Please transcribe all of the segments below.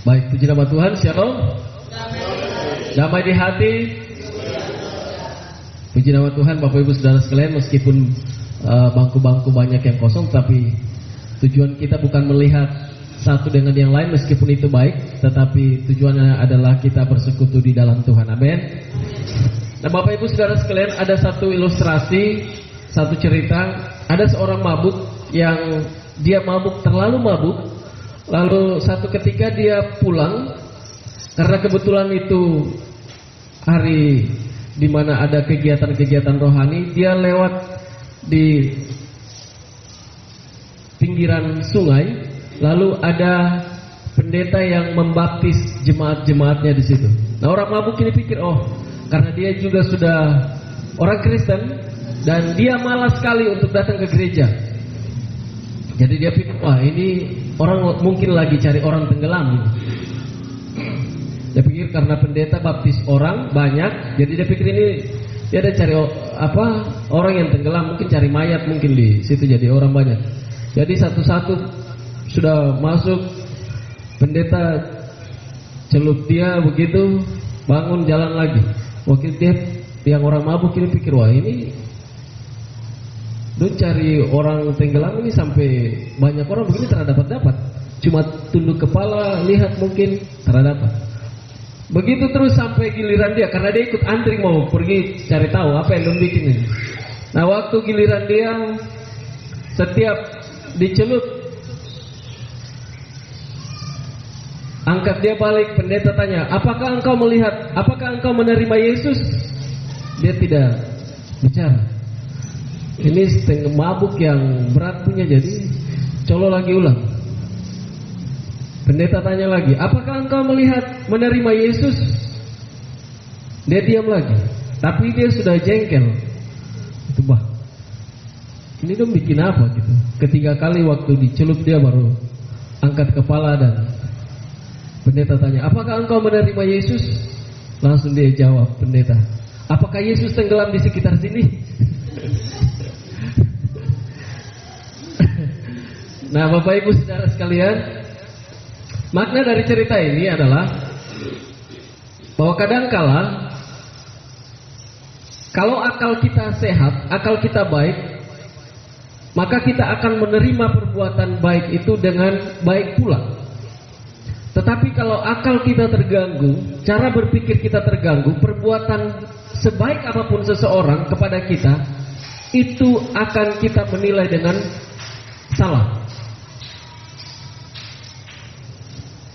Baik, puji nama Tuhan. Shalom. Damai di hati. Puji nama Tuhan, Bapak Ibu Saudara sekalian. Meskipun bangku-bangku banyak yang kosong, tapi tujuan kita bukan melihat satu dengan yang lain, meskipun itu baik, tetapi tujuannya adalah kita bersekutu di dalam Tuhan. Amin. Nah, Bapak Ibu Saudara sekalian, ada satu ilustrasi, satu cerita. Ada seorang mabuk yang dia mabuk, terlalu mabuk. Lalu satu ketika dia pulang, karena kebetulan itu hari di mana ada kegiatan-kegiatan rohani, dia lewat di pinggiran sungai. Lalu ada pendeta yang membaptis jemaat-jemaatnya di situ. Nah, orang mabuk ini pikir, oh, karena dia juga sudah orang Kristen dan dia malas sekali untuk datang ke gereja. Jadi dia pikir, wah, ini orang mungkin lagi cari orang tenggelam. Dia pikir karena pendeta baptis orang banyak, jadi dia pikir ini dia ada cari orang yang tenggelam, mungkin cari mayat mungkin di situ, jadi orang banyak. Jadi satu-satu sudah masuk, pendeta celup dia begitu, bangun jalan lagi. Waktu dia yang orang mabuk ini pikir, wah, ini cari orang tenggelam ini sampai banyak orang begini terdapat. Cuma tunduk kepala lihat mungkin terdapat. Begitu terus sampai giliran dia, karena dia ikut antri mau pergi cari tahu apa yang bikin ini. Nah, waktu giliran dia, setiap dicelup, angkat dia balik, pendeta tanya, apakah engkau menerima Yesus? Dia tidak bicara. Ini setengah mabuk yang berat punya, jadi colok lagi ulang. Pendeta tanya lagi, apakah engkau menerima Yesus? Dia diam lagi, tapi dia sudah jengkel. Itu bah, ini dong bikin apa gitu. Ketiga kali waktu dicelup dia baru angkat kepala dan pendeta tanya, apakah engkau menerima Yesus? Langsung dia jawab, pendeta, apakah Yesus tenggelam di sekitar sini? Nah, Bapak Ibu Saudara sekalian, makna dari cerita ini adalah bahwa kadangkala kalau akal kita sehat, akal kita baik, maka kita akan menerima perbuatan baik itu dengan baik pula. Tetapi kalau akal kita terganggu, cara berpikir kita terganggu, perbuatan sebaik apapun seseorang kepada kita, itu akan kita menilai dengan salah.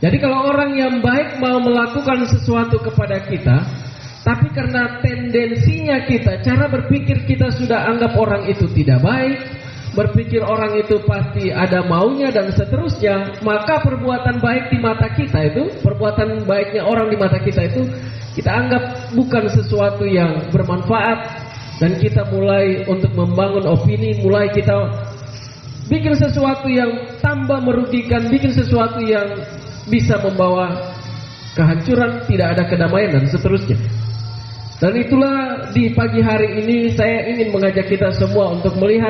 Jadi kalau orang yang baik mau melakukan sesuatu kepada kita, tapi karena tendensinya kita, cara berpikir kita sudah anggap orang itu tidak baik, berpikir orang itu pasti ada maunya dan seterusnya, maka perbuatan baik di mata kita itu, perbuatan baiknya orang di mata kita itu, kita anggap bukan sesuatu yang bermanfaat, dan kita mulai untuk membangun opini, mulai kita bikin sesuatu yang tambah merugikan, bikin sesuatu yang bisa membawa kehancuran, tidak ada kedamaian dan seterusnya. Dan itulah di pagi hari ini saya ingin mengajak kita semua untuk melihat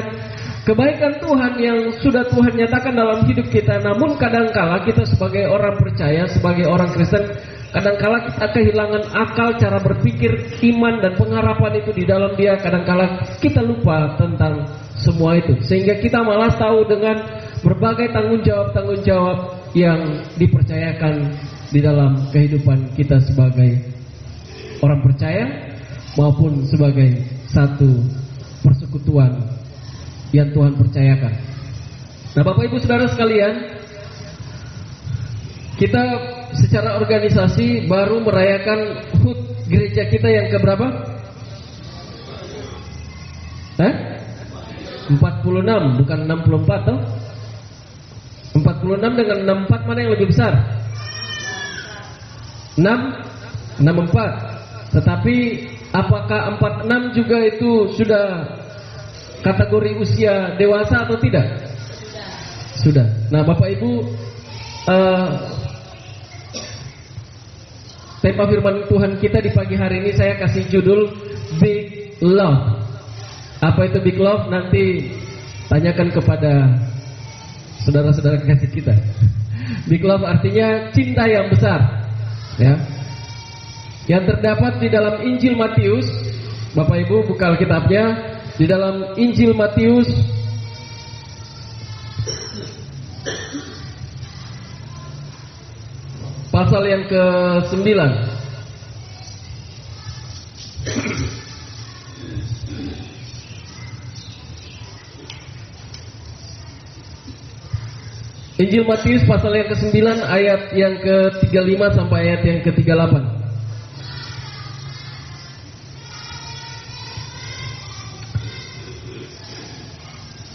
kebaikan Tuhan yang sudah Tuhan nyatakan dalam hidup kita. Namun kadangkala kita sebagai orang percaya, sebagai orang Kristen, kadangkala kita kehilangan akal, cara berpikir, iman dan pengharapan itu di dalam Dia. Kadangkala kita lupa tentang semua itu, sehingga kita malah tahu dengan berbagai tanggung jawab yang dipercayakan di dalam kehidupan kita sebagai orang percaya maupun sebagai satu persekutuan yang Tuhan percayakan. Nah, Bapak Ibu Saudara sekalian, kita secara organisasi baru merayakan HUT gereja kita yang keberapa? 46, bukan 64 toh? 46 dengan 64 mana yang lebih besar? 64. Tetapi apakah 46 juga itu sudah kategori usia dewasa atau tidak? Sudah. Nah, Bapak Ibu, tema firman Tuhan kita di pagi hari ini saya kasih judul Big Love. Apa itu Big Love? Nanti tanyakan kepada saudara-saudara kekasih kita. Big love artinya cinta yang besar, ya. Yang terdapat di dalam Injil Matius. Bapak Ibu buka Alkitabnya di dalam Injil Matius pasal yang ke-9. Injil Matius pasal yang ke-9 ayat yang ke-35 sampai ayat yang ke-38.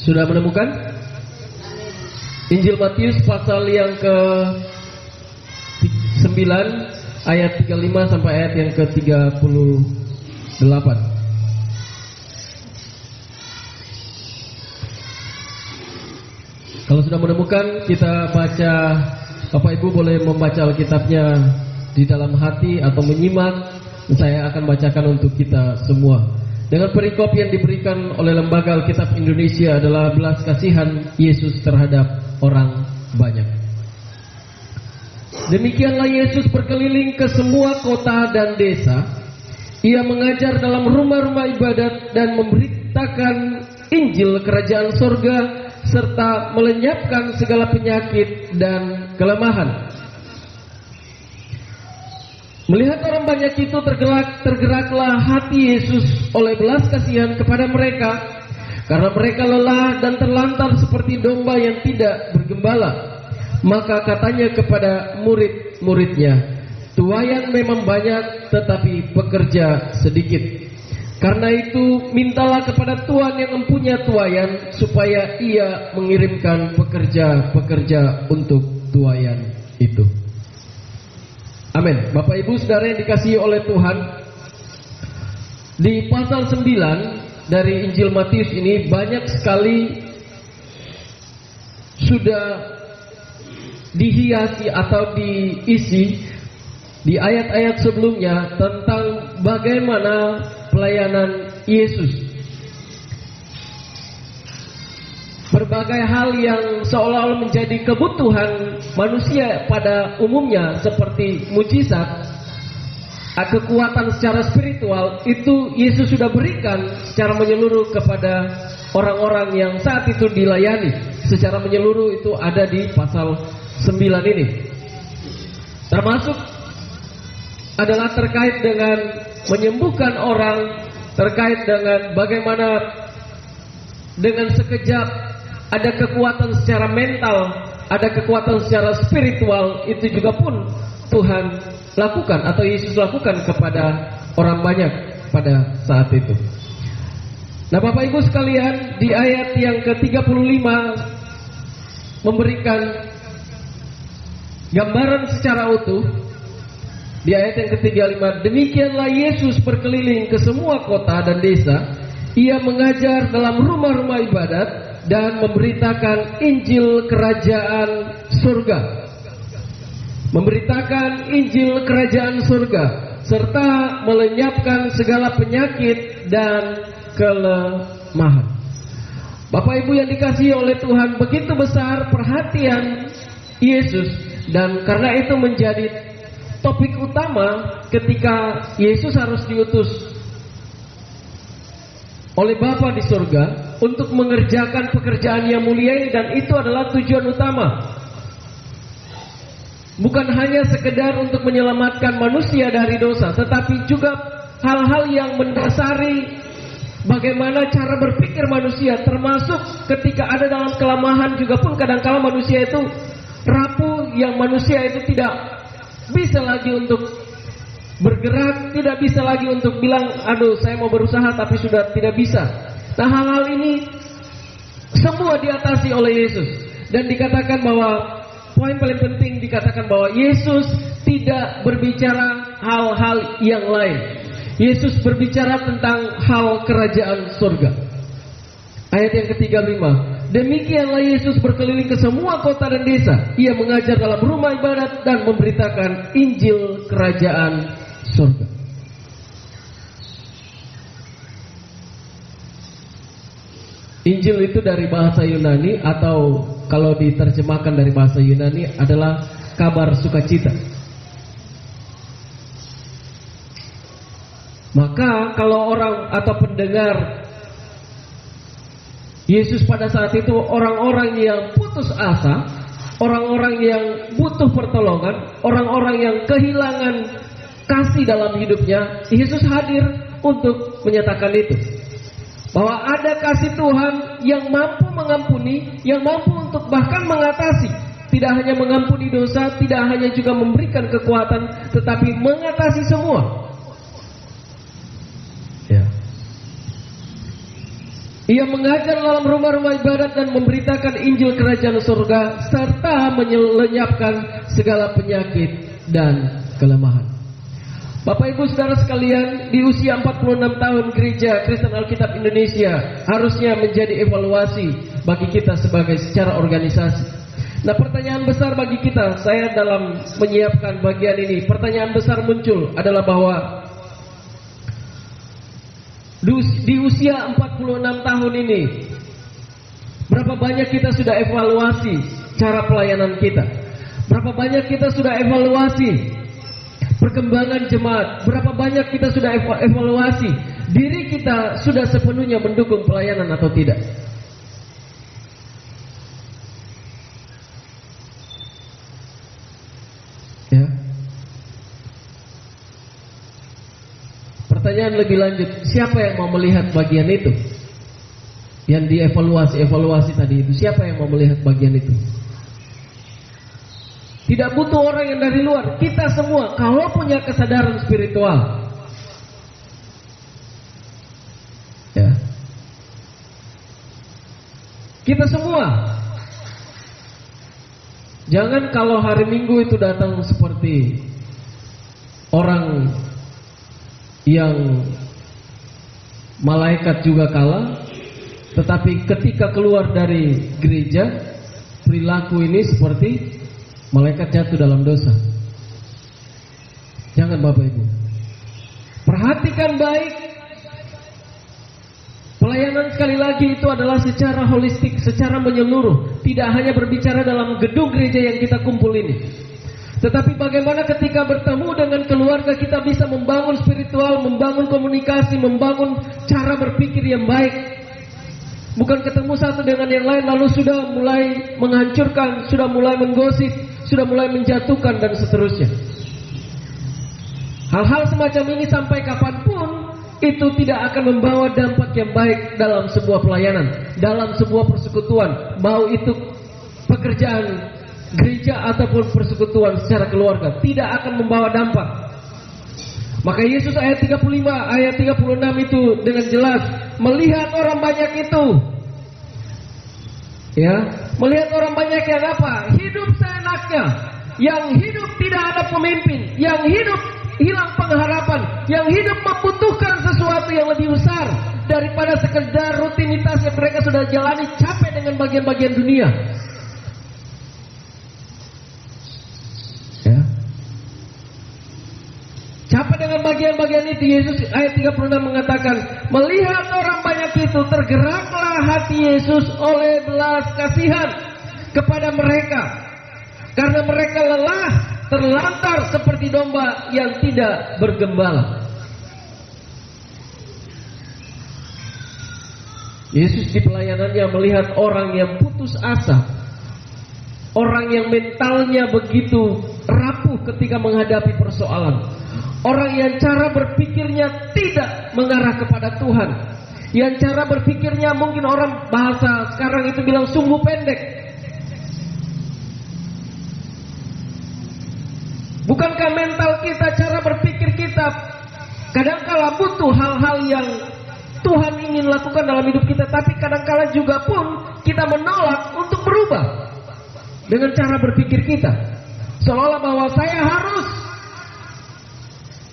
Sudah menemukan? Injil Matius pasal yang ke-9 ayat 35 sampai ayat yang ke-38. Kalau sudah menemukan, kita baca. Bapak Ibu boleh membaca Alkitabnya di dalam hati atau menyimak. Saya akan bacakan untuk kita semua. Dengan perikop yang diberikan oleh Lembaga Alkitab Indonesia adalah belas kasihan Yesus terhadap orang banyak. Demikianlah Yesus berkeliling ke semua kota dan desa. Ia mengajar dalam rumah-rumah ibadat dan memberitakan Injil Kerajaan Sorga serta melenyapkan segala penyakit dan kelemahan. Melihat orang banyak itu tergeraklah hati Yesus oleh belas kasihan kepada mereka, karena mereka lelah dan terlantar seperti domba yang tidak bergembala. Maka katanya kepada murid-muridnya, tuaian memang banyak tetapi pekerja sedikit. Karena itu mintalah kepada Tuhan yang mempunyai tuaian supaya ia mengirimkan pekerja-pekerja untuk tuaian itu. Amin. Bapak Ibu Saudara yang dikasihi oleh Tuhan, di pasal 9 dari Injil Matius ini banyak sekali sudah dihiasi atau diisi di ayat-ayat sebelumnya tentang bagaimana pelayanan Yesus. Berbagai hal yang seolah-olah menjadi kebutuhan manusia pada umumnya seperti mujizat, kekuatan secara spiritual, itu Yesus sudah berikan secara menyeluruh kepada orang-orang yang saat itu dilayani. Secara menyeluruh itu ada di pasal 9 ini. Termasuk adalah terkait dengan menyembuhkan orang, terkait dengan bagaimana dengan sekejap ada kekuatan secara mental, ada kekuatan secara spiritual, itu juga pun Tuhan lakukan atau Yesus lakukan kepada orang banyak pada saat itu. Nah, Bapak Ibu sekalian, di ayat yang ke-35 memberikan gambaran secara utuh. Di ayat yang ke-35, demikianlah Yesus berkeliling ke semua kota dan desa. Ia mengajar dalam rumah-rumah ibadat dan memberitakan Injil Kerajaan Surga. Memberitakan Injil Kerajaan Surga serta melenyapkan segala penyakit dan kelemahan. Bapak Ibu yang dikasihi oleh Tuhan, begitu besar perhatian Yesus, dan karena itu menjadi topik utama ketika Yesus harus diutus oleh Bapa di surga untuk mengerjakan pekerjaan yang mulia ini, dan itu adalah tujuan utama. Bukan hanya sekedar untuk menyelamatkan manusia dari dosa, tetapi juga hal-hal yang mendasari bagaimana cara berpikir manusia, termasuk ketika ada dalam kelemahan juga pun kadang-kala manusia itu rapuh, yang manusia itu tidak bisa lagi untuk bergerak, tidak bisa lagi untuk bilang, aduh saya mau berusaha tapi sudah tidak bisa. Nah, hal-hal ini semua diatasi oleh Yesus. Dan dikatakan bahwa poin paling penting dikatakan bahwa Yesus tidak berbicara hal-hal yang lain. Yesus berbicara tentang hal kerajaan surga. Ayat yang ke-35, demikianlah Yesus berkeliling ke semua kota dan desa. Ia mengajar dalam rumah ibadat dan memberitakan Injil kerajaan surga. Injil itu dari bahasa Yunani atau kalau diterjemahkan dari bahasa Yunani adalah kabar sukacita. Maka kalau orang atau pendengar Yesus pada saat itu, orang-orang yang putus asa, orang-orang yang butuh pertolongan, orang-orang yang kehilangan kasih dalam hidupnya, Yesus hadir untuk menyatakan itu, bahwa ada kasih Tuhan yang mampu mengampuni, yang mampu untuk bahkan mengatasi. Tidak hanya mengampuni dosa, tidak hanya juga memberikan kekuatan, tetapi mengatasi semua. Ya. Ia mengajar dalam rumah-rumah ibadat dan memberitakan Injil Kerajaan Surga serta melenyapkan segala penyakit dan kelemahan. Bapak Ibu Saudara sekalian, di usia 46 tahun Gereja Kristen Alkitab Indonesia harusnya menjadi evaluasi bagi kita sebagai secara organisasi. Nah, pertanyaan besar bagi kita, saya dalam menyiapkan bagian ini, pertanyaan besar muncul adalah bahwa di usia 46 tahun ini, berapa banyak kita sudah evaluasi cara pelayanan kita? Berapa banyak kita sudah evaluasi perkembangan jemaat? Berapa banyak kita sudah evaluasi diri kita sudah sepenuhnya mendukung pelayanan atau tidak? Ya. Pertanyaan lebih lanjut, siapa yang mau melihat bagian itu? Yang dievaluasi tadi itu, siapa yang mau melihat bagian itu? Tidak butuh orang yang dari luar, kita semua kalau punya kesadaran spiritual. Ya. Kita semua. Jangan kalau hari Minggu itu datang seperti orang yang malaikat juga kalah, tetapi ketika keluar dari gereja, perilaku ini seperti malaikat jatuh dalam dosa. Jangan Bapak Ibu. Perhatikan baik. Pelayanan sekali lagi itu adalah secara holistik, secara menyeluruh. Tidak hanya berbicara dalam gedung gereja yang kita kumpul ini, tetapi bagaimana ketika bertemu dengan keluarga kita bisa membangun spiritual, membangun komunikasi, membangun cara berpikir yang baik. Bukan ketemu satu dengan yang lain lalu sudah mulai menghancurkan, sudah mulai menggosip, sudah mulai menjatuhkan dan seterusnya. Hal-hal semacam ini sampai kapanpun itu tidak akan membawa dampak yang baik dalam sebuah pelayanan, dalam sebuah persekutuan, mau itu pekerjaan gereja ataupun persekutuan secara keluarga, tidak akan membawa dampak. Maka Yesus ayat 35, ayat 36 itu dengan jelas melihat orang banyak itu. Ya, melihat orang banyak yang apa? Hidup seenaknya, yang hidup tidak ada pemimpin, yang hidup hilang pengharapan, yang hidup membutuhkan sesuatu yang lebih besar daripada sekedar rutinitas yang mereka sudah jalani, capek dengan bagian-bagian dunia. Ya. Capek dengan bagian-bagian itu, Yesus ayat 36 mengatakan, melihat orang banyak itu tergeraklah hati Yesus oleh belas kasihan kepada mereka, karena mereka lelah terlantar seperti domba yang tidak bergembala. Yesus di pelayanannya melihat orang yang putus asa, orang yang mentalnya begitu rapuh ketika menghadapi persoalan, orang yang cara berpikirnya tidak mengarah kepada Tuhan, yang cara berpikirnya mungkin orang bahasa sekarang itu bilang sumbu pendek. Bukankah mental kita, cara berpikir kita kadangkala butuh hal-hal yang Tuhan ingin lakukan dalam hidup kita, tapi kadangkala juga pun kita menolak untuk berubah dengan cara berpikir kita, seolah-olah bahwa saya harus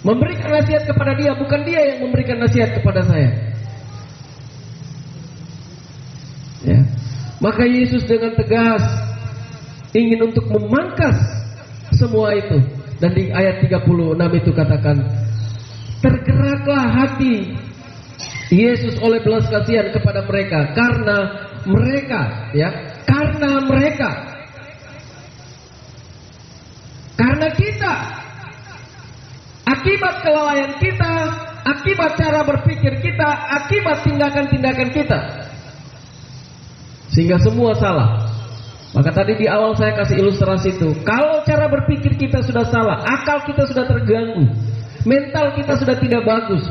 memberikan nasihat kepada dia, bukan dia yang memberikan nasihat kepada saya. Ya. Maka Yesus dengan tegas ingin untuk memangkas semua itu. Dan di ayat 36 itu katakan, tergeraklah hati Yesus oleh belas kasihan kepada mereka, karena karena mereka. Karena kita, akibat kelalaian kita, akibat cara berpikir kita, akibat tindakan-tindakan kita, sehingga semua salah. Maka tadi di awal saya kasih ilustrasi itu. Kalau cara berpikir kita sudah salah, akal kita sudah terganggu, mental kita sudah tidak bagus,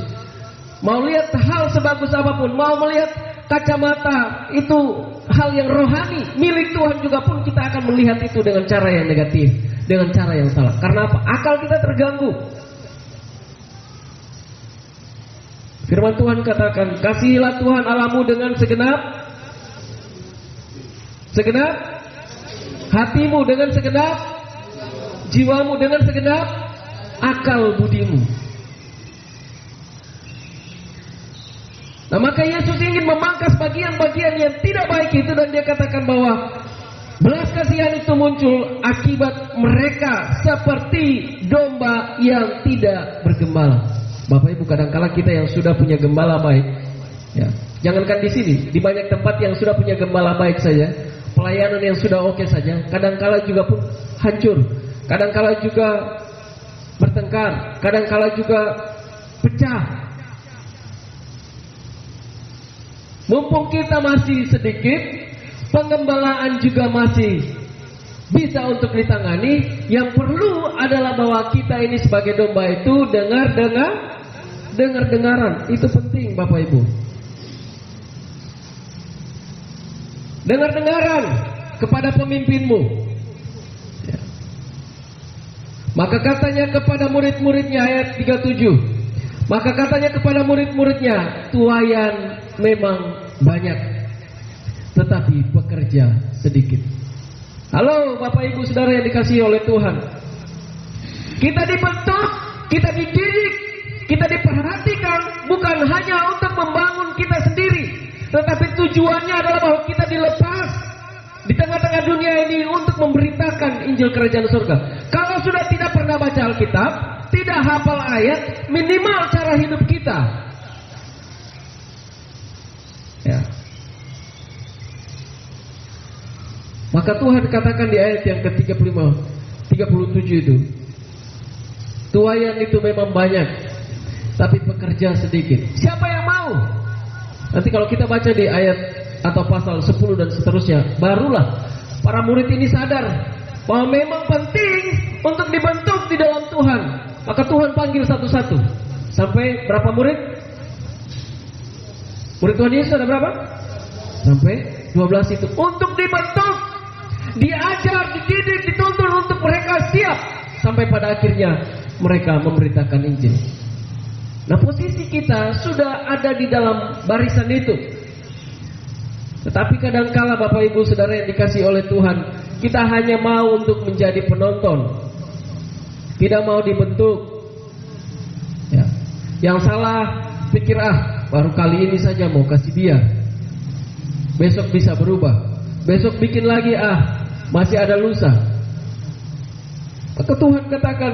mau lihat hal sebagus apapun, mau melihat kacamata itu hal yang rohani milik Tuhan juga pun, kita akan melihat itu dengan cara yang negatif, dengan cara yang salah. Karena apa? Akal kita terganggu. Firman Tuhan katakan, kasihilah Tuhan Allahmu dengan segenap hatimu, dengan segenap jiwamu, dengan segenap akal budimu. Nah, maka Yesus ingin memangkas bagian-bagian yang tidak baik itu, dan dia katakan bahwa belas kasihan itu muncul akibat mereka seperti domba yang tidak bergembala. Bapak Ibu, kadangkala kita yang sudah punya gembala baik, ya, jangankan di sini, di banyak tempat yang sudah punya gembala baik saja, pelayanan yang sudah oke saja, kadangkala juga pun hancur, kadangkala juga bertengkar, kadangkala juga pecah. Mumpung kita masih sedikit, pengembalaan juga masih bisa untuk ditangani. Yang perlu adalah bahwa kita ini sebagai domba itu dengar-dengaran. Itu penting, Bapak Ibu. Dengar-dengaran kepada pemimpinmu. Ya. Maka katanya kepada murid-muridnya, ayat 37. Maka katanya kepada murid-muridnya, tuaian memang banyak, tetapi pekerja sedikit. Halo Bapak Ibu Saudara yang dikasihi oleh Tuhan. Kita dibentuk, kita dididik, kita diperhatikan bukan hanya untuk membangun kita sendiri, tetapi tujuannya adalah bahwa kita dilepas di tengah-tengah dunia ini untuk memberitakan Injil Kerajaan Surga. Kalau sudah tidak pernah baca Alkitab, tidak hafal ayat, minimal cara hidup kita. Ya. Maka Tuhan katakan di ayat yang ke-35, 37 itu, tuaian itu memang banyak, tapi pekerja sedikit. Siapa yang mau? Nanti kalau kita baca di ayat atau pasal 10 dan seterusnya, barulah para murid ini sadar bahwa memang penting untuk dibentuk di dalam Tuhan. Maka Tuhan panggil satu-satu. Sampai berapa murid? Murid Tuhan Yesus ada berapa? Sampai 12 itu. Untuk dibentuk, diajar, dididik, dituntun untuk mereka siap. Sampai pada akhirnya mereka memberitakan Injil. Nah, posisi kita sudah ada di dalam barisan itu. Tetapi kadangkala Bapak Ibu Saudara yang dikasihi oleh Tuhan, kita hanya mau untuk menjadi penonton, tidak mau dibentuk. Ya. Yang salah pikir, baru kali ini saja mau kasih dia, besok bisa berubah, besok bikin lagi, masih ada lusa. Maka Tuhan katakan,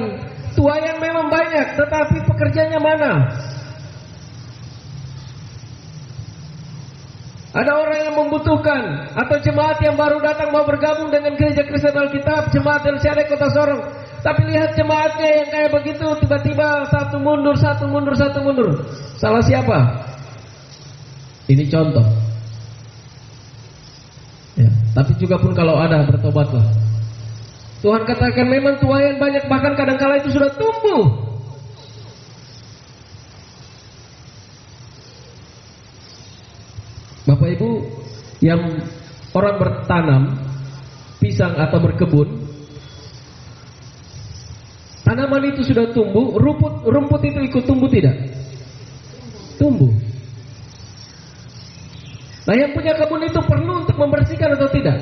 tuaian memang banyak, tetapi pekerjanya mana? Ada orang yang membutuhkan, atau jemaat yang baru datang mau bergabung dengan Gereja Kristen Alkitab, jemaat LCD Kota Sorong. Tapi lihat jemaatnya yang kayak begitu, tiba-tiba satu mundur. Salah siapa? Ini contoh. Ya, tapi juga pun kalau ada, bertobatlah. Tuhan katakan memang tuaian banyak, bahkan kadangkala itu sudah tumbuh. Bapak Ibu, yang orang bertanam pisang atau berkebun, tanaman itu sudah tumbuh, rumput itu ikut tumbuh tidak? Tumbuh. Nah, yang punya kebun itu perlu untuk membersihkan atau tidak?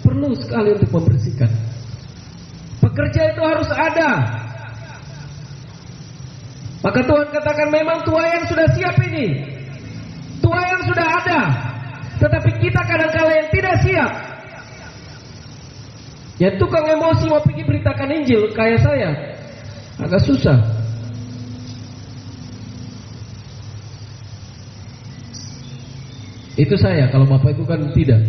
Perlu sekali untuk membersihkan. Pekerja itu harus ada. Maka Tuhan katakan memang tuaian sudah siap ini. Tuaian sudah ada, tetapi kita kadang-kala yang tidak siap. Ya, tukang emosi mau pergi beritakan Injil kayak saya, agak susah. Itu saya, kalau Bapak Ibu kan tidak.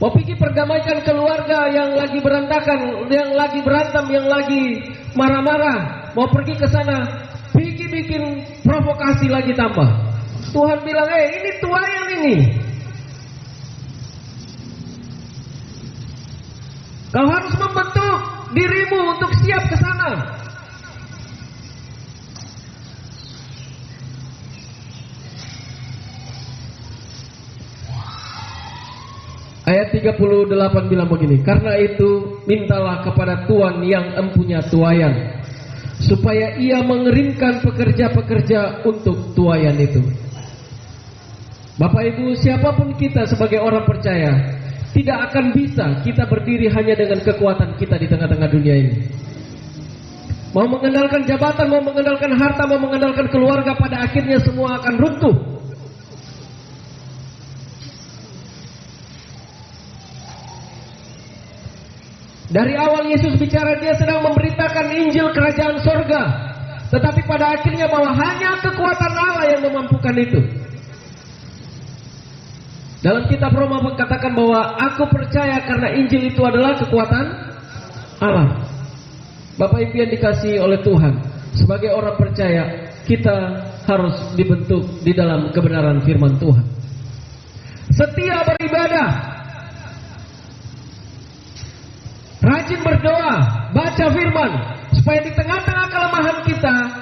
Mau pergi perdamaikan keluarga yang lagi berantakan, yang lagi berantem, yang lagi marah-marah. Mau pergi ke sana, pergi bikin provokasi lagi tambah. Tuhan bilang, ini tuayan ini. Kau harus membentuk dirimu untuk siap ke sana. Ayat 38 bilang begini, karena itu mintalah kepada Tuhan yang empunya tuayan, supaya ia mengeringkan pekerja-pekerja untuk tuayan itu. Bapak Ibu, siapapun kita sebagai orang percaya, tidak akan bisa kita berdiri hanya dengan kekuatan kita di tengah-tengah dunia ini. Mau mengandalkan jabatan, mau mengandalkan harta, mau mengandalkan keluarga, pada akhirnya semua akan runtuh. Dari awal Yesus bicara, dia sedang memberitakan Injil kerajaan sorga. Tetapi pada akhirnya bahwa hanya kekuatan Allah yang memampukan itu. Dalam kitab Roma katakan bahwa aku percaya karena Injil itu adalah kekuatan Allah. Bapak Ibu yang dikasihi oleh Tuhan, sebagai orang percaya, kita harus dibentuk di dalam kebenaran firman Tuhan. Setia beribadah, rajin berdoa, baca firman, supaya di tengah-tengah kelemahan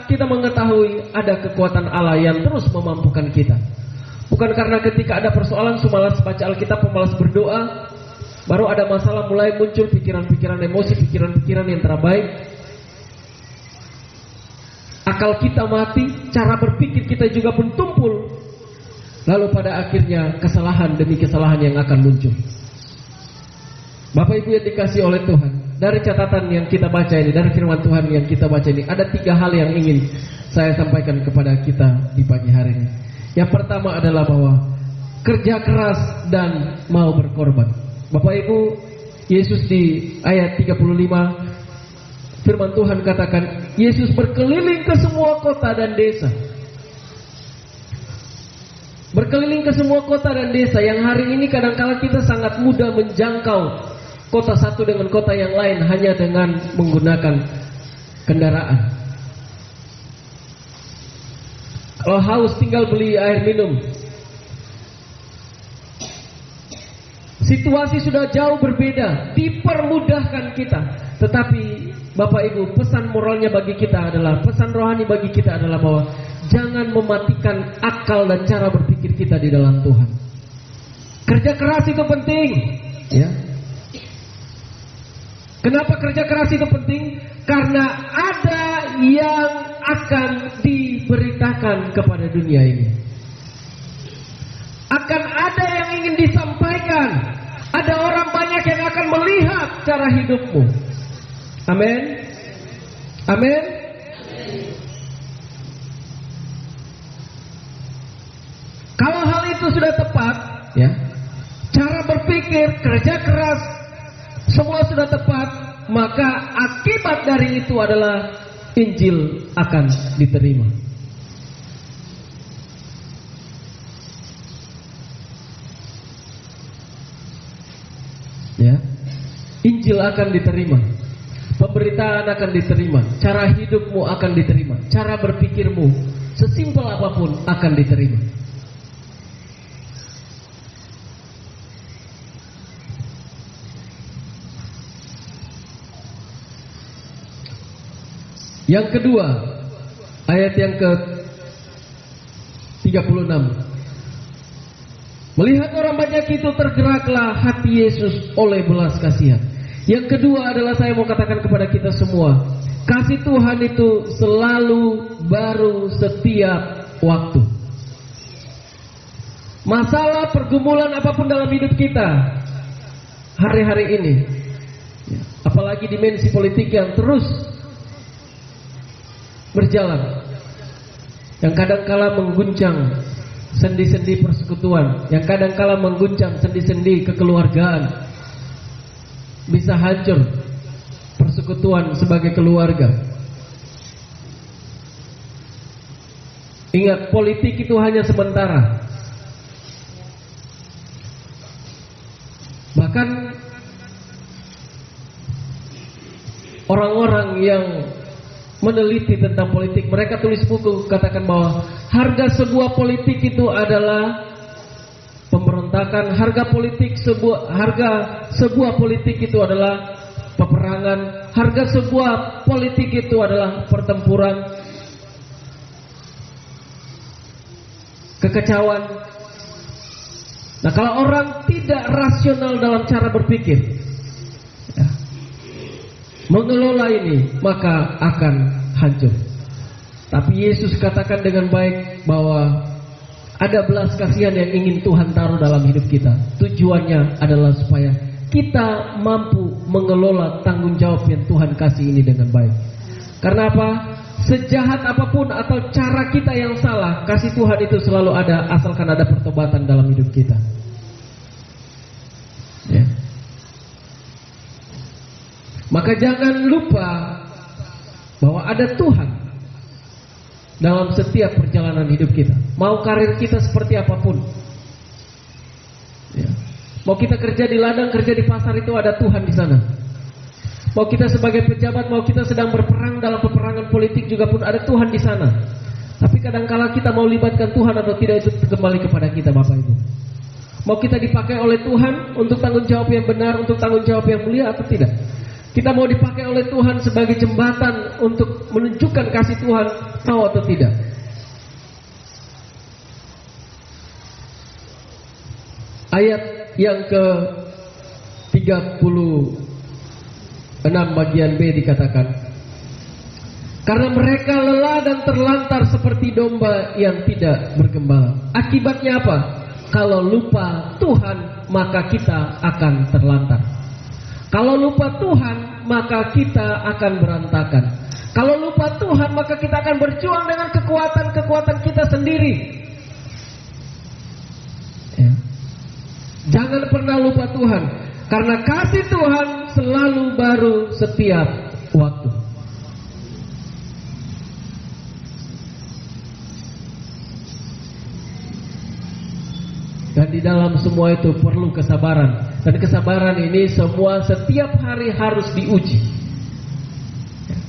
kita mengetahui ada kekuatan Allah yang terus memampukan kita. Bukan karena ketika ada persoalan malas baca Alkitab, pemalas berdoa, baru ada masalah mulai muncul pikiran-pikiran emosi, pikiran-pikiran yang terbaik. Akal kita mati, cara berpikir kita juga pun tumpul. Lalu pada akhirnya kesalahan demi kesalahan yang akan muncul. Bapak Ibu yang dikasihi oleh Tuhan, dari catatan yang kita baca ini, dari firman Tuhan yang kita baca ini, ada 3 hal yang ingin saya sampaikan kepada kita di pagi hari ini. Yang pertama adalah bahwa kerja keras dan mau berkorban. Bapak Ibu, Yesus di ayat 35, firman Tuhan katakan, Yesus berkeliling ke semua kota dan desa. Berkeliling ke semua kota dan desa, yang hari ini kadang-kala kita sangat mudah menjangkau kota satu dengan kota yang lain hanya dengan menggunakan kendaraan. Kalau haus tinggal beli air minum. Situasi sudah jauh berbeda, dipermudahkan kita. Tetapi Bapak Ibu, pesan moralnya bagi kita adalah, pesan rohani bagi kita adalah bahwa jangan mematikan akal dan cara berpikir kita di dalam Tuhan. Kerja keras itu penting, ya. Kenapa kerja keras itu penting? Karena ada yang akan diberitakan kepada dunia ini. Akan ada yang ingin disampaikan. Ada orang banyak yang akan melihat cara hidupmu. Amin. Amin. Kalau hal itu sudah tepat, ya, cara berpikir, kerja keras, semua sudah tepat, maka akibat dari itu adalah Injil akan diterima. Ya, Injil akan diterima, pemberitaan akan diterima, cara hidupmu akan diterima, cara berpikirmu sesimpel apapun akan diterima. Yang kedua, ayat yang ke-36. Melihat orang banyak itu tergeraklah hati Yesus oleh belas kasihan. Yang kedua adalah saya mau katakan kepada kita semua, kasih Tuhan itu selalu baru setiap waktu. Masalah pergumulan apapun dalam hidup kita hari-hari ini, apalagi dimensi politik yang terus berjalan, yang kadangkala mengguncang sendi-sendi persekutuan, yang kadangkala mengguncang sendi-sendi kekeluargaan, bisa hancur persekutuan sebagai keluarga. Ingat, politik itu hanya sementara. Bahkan orang-orang yang meneliti tentang politik, mereka tulis buku katakan bahwa harga sebuah politik itu adalah pemberontakan, harga sebuah politik itu adalah peperangan, harga sebuah politik itu adalah pertempuran, kekacauan. Nah, kalau orang tidak rasional dalam cara berpikir, ya, mengelola ini, maka akan hancur. Tapi Yesus katakan dengan baik bahwa ada belas kasihan yang ingin Tuhan taruh dalam hidup kita. Tujuannya adalah supaya kita mampu mengelola tanggung jawab yang Tuhan kasih ini dengan baik. Karena apa? Sejahat apapun atau cara kita yang salah, kasih Tuhan itu selalu ada, asalkan ada pertobatan dalam hidup kita. Ya. Maka jangan lupa bahwa ada Tuhan dalam setiap perjalanan hidup kita. Mau karir kita seperti apapun, ya. Mau kita kerja di ladang, kerja di pasar, itu ada Tuhan di sana. Mau kita sebagai pejabat, mau kita sedang berperang dalam peperangan politik juga pun ada Tuhan di sana. Tapi kadangkala kita mau libatkan Tuhan atau tidak, itu kembali kepada kita, Bapak Ibu. Mau kita dipakai oleh Tuhan untuk tanggung jawab yang benar, untuk tanggung jawab yang mulia atau tidak. Kita mau dipakai oleh Tuhan sebagai jembatan untuk menunjukkan kasih Tuhan, mau atau tidak. Ayat yang ke-36 bagian B dikatakan, karena mereka lelah dan terlantar seperti domba yang tidak bergembala. Akibatnya apa? Kalau lupa Tuhan, maka kita akan terlantar. Kalau lupa Tuhan, maka kita akan berantakan. Kalau lupa Tuhan, maka kita akan berjuang dengan kekuatan-kekuatan kita sendiri. Ya. Jangan pernah lupa Tuhan, karena kasih Tuhan selalu baru setiap waktu. Dan di dalam semua itu perlu kesabaran. Dan kesabaran ini semua setiap hari harus diuji.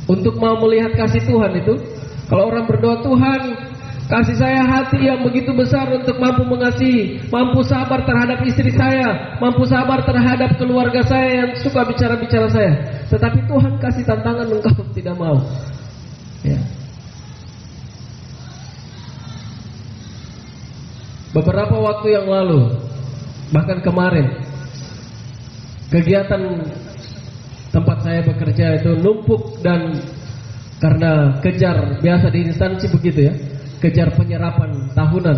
Untuk mau melihat kasih Tuhan itu, kalau orang berdoa, Tuhan kasih saya hati yang begitu besar untuk mampu mengasihi, mampu sabar terhadap istri saya, mampu sabar terhadap keluarga saya yang suka bicara-bicara saya. Tetapi Tuhan kasih tantangan, engkau tidak mau. Ya. Beberapa waktu yang lalu, bahkan kemarin, kegiatan tempat saya bekerja itu numpuk, dan karena kejar, biasa di instansi begitu ya, kejar penyerapan tahunan.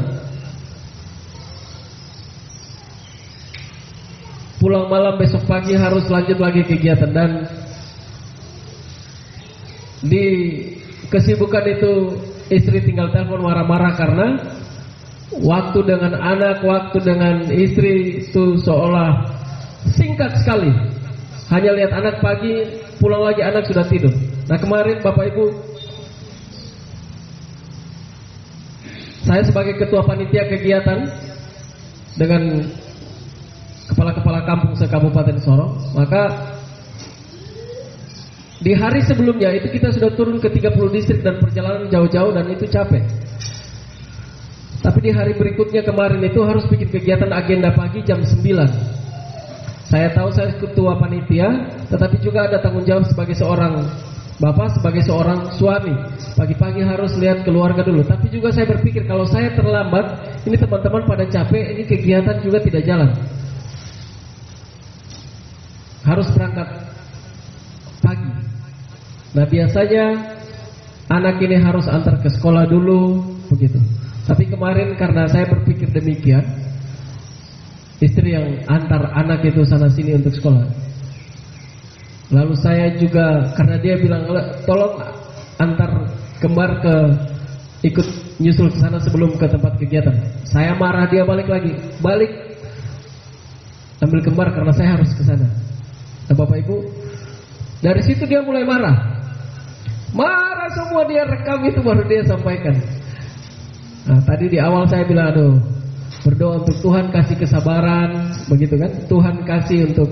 Pulang malam, besok pagi harus lanjut lagi kegiatan. Dan di kesibukan itu istri tinggal telepon marah-marah karena waktu dengan anak, waktu dengan istri itu seolah singkat sekali. Hanya lihat anak pagi, pulang lagi anak sudah tidur. Nah, kemarin Bapak Ibu, saya sebagai ketua panitia kegiatan dengan kepala-kepala kampung se-Kabupaten Sorong, maka di hari sebelumnya itu kita sudah turun ke 30 distrik dan perjalanan jauh-jauh, dan itu capek. Tapi di hari berikutnya kemarin itu harus bikin kegiatan agenda pagi jam 9. Saya tahu saya ketua panitia, tetapi juga ada tanggung jawab sebagai seorang bapak, sebagai seorang suami. Pagi-pagi harus lihat keluarga dulu. Tapi juga saya berpikir kalau saya terlambat, ini teman-teman pada capek, ini kegiatan juga tidak jalan. Harus berangkat pagi. Nah, biasanya anak ini harus antar ke sekolah dulu, begitu. Tapi kemarin karena saya berpikir demikian, istri yang antar anak itu sana sini untuk sekolah. Lalu saya juga, karena dia bilang tolong antar kembar ke, ikut nyusul ke sana sebelum ke tempat kegiatan. Saya marah, dia balik lagi, balik ambil kembar karena saya harus ke sana. Nah, Bapak Ibu, dari situ dia mulai marah. Marah semua, dia rekam itu baru dia sampaikan. Nah, tadi di awal saya bilang, aduh, Berdoa untuk Tuhan kasih kesabaran, begitu kan? Tuhan kasih untuk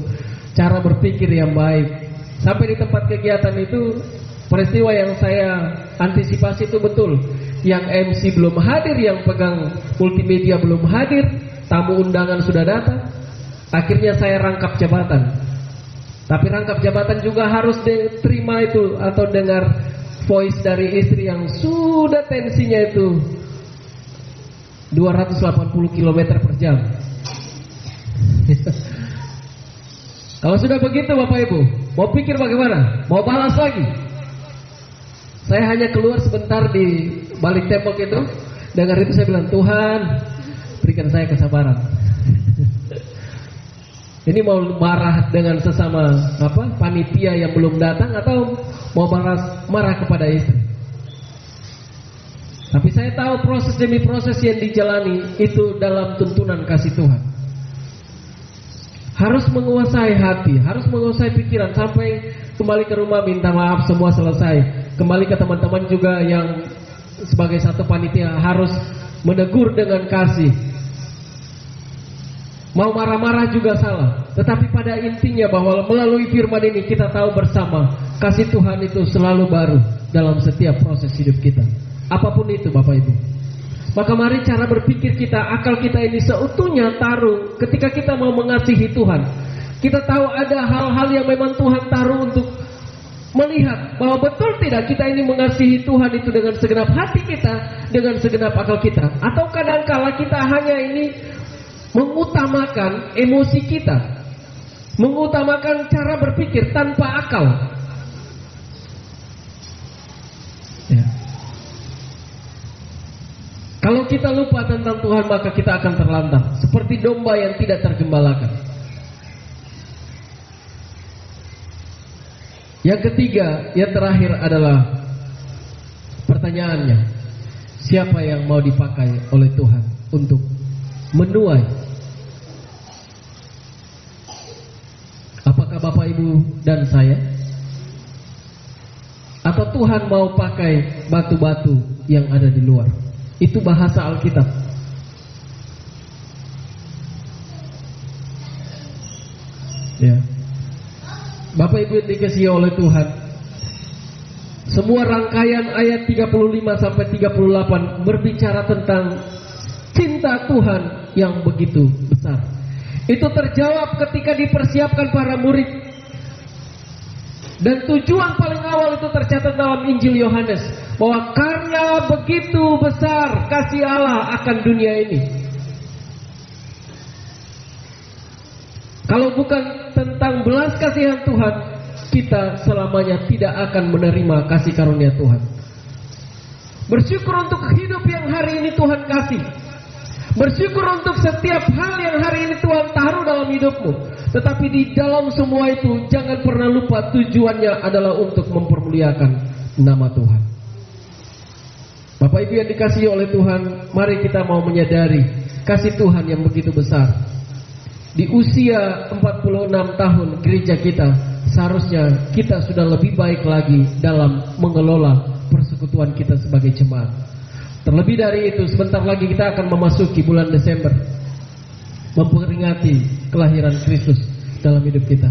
cara berpikir yang baik. Sampai di tempat kegiatan itu, peristiwa yang saya antisipasi itu betul. Yang MC belum hadir, yang pegang multimedia belum hadir, tamu undangan sudah datang. Akhirnya saya rangkap jabatan. Tapi rangkap jabatan juga harus diterima itu atau dengar voice dari istri yang sudah tensinya itu 280 km per jam. Kalau sudah begitu Bapak Ibu, mau pikir bagaimana? Mau balas lagi? Saya hanya keluar sebentar di balik tembok itu, dengar itu saya bilang, Tuhan berikan saya kesabaran. Ini mau marah dengan sesama panitia yang belum datang atau mau marah kepada istri? Tapi saya tahu proses demi proses yang dijalani itu dalam tuntunan kasih Tuhan. Harus menguasai hati, harus menguasai pikiran, sampai kembali ke rumah minta maaf, semua selesai. Kembali ke teman-teman juga yang sebagai satu panitia harus menegur dengan kasih. Mau marah-marah juga salah. Tetapi pada intinya bahwa melalui firman ini kita tahu bersama kasih Tuhan itu selalu baru dalam setiap proses hidup kita. Apapun itu Bapak Ibu. Maka mari cara berpikir kita, akal kita ini seutuhnya taruh ketika kita mau mengasihi Tuhan. Kita tahu ada hal-hal yang memang Tuhan taruh untuk melihat bahwa betul tidak kita ini mengasihi Tuhan itu dengan segenap hati kita, dengan segenap akal kita. Atau kadang-kala kita hanya ini mengutamakan emosi kita, mengutamakan cara berpikir tanpa akal. Ya. Kalau kita lupa tentang Tuhan, maka kita akan terlantar seperti domba yang tidak tergembalakan. Yang ketiga, yang terakhir adalah pertanyaannya, siapa yang mau dipakai oleh Tuhan untuk menuai? Apakah Bapak Ibu dan saya? Atau Tuhan mau pakai batu-batu yang ada di luar? Itu bahasa Alkitab. Ya. Bapak Ibu yang dikasihi oleh Tuhan, semua rangkaian ayat 35 sampai 38 berbicara tentang cinta Tuhan yang begitu besar. Itu terjawab ketika dipersiapkan para murid. Dan tujuan paling awal itu tercatat dalam Injil Yohanes, bahwa karena begitu besar kasih Allah akan dunia ini. Kalau bukan tentang belas kasihan Tuhan, kita selamanya tidak akan menerima kasih karunia Tuhan. Bersyukur untuk hidup yang hari ini Tuhan kasih. Bersyukur untuk setiap hal yang hari ini Tuhan taruh dalam hidupmu. Tetapi di dalam semua itu jangan pernah lupa tujuannya adalah untuk mempermuliakan nama Tuhan. Bapak Ibu yang dikasihi oleh Tuhan, mari kita mau menyadari kasih Tuhan yang begitu besar. Di usia 46 tahun gereja kita, seharusnya kita sudah lebih baik lagi dalam mengelola persekutuan kita sebagai jemaat. Terlebih dari itu, sebentar lagi kita akan memasuki bulan Desember, memperingati kelahiran Kristus dalam hidup kita.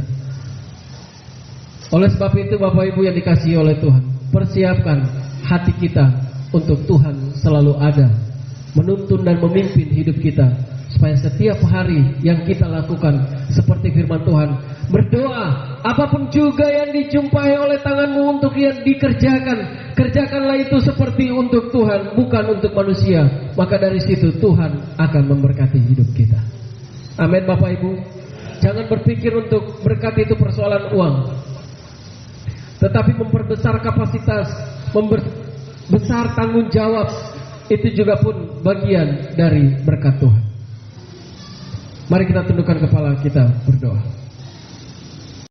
Oleh sebab itu Bapak Ibu yang dikasihi oleh Tuhan, persiapkan hati kita untuk Tuhan selalu ada, menuntun dan memimpin hidup kita, supaya setiap hari yang kita lakukan seperti firman Tuhan, berdoa apapun juga yang dijumpai oleh tanganmu untuk yang dikerjakan, kerjakanlah itu seperti untuk Tuhan, bukan untuk manusia. Maka dari situ Tuhan akan memberkati hidup kita. Amin Bapak Ibu. Jangan berpikir untuk berkat itu persoalan uang, tetapi memperbesar kapasitas, memperbesar tanggung jawab, itu juga pun bagian dari berkat Tuhan. Mari kita tundukkan kepala kita berdoa.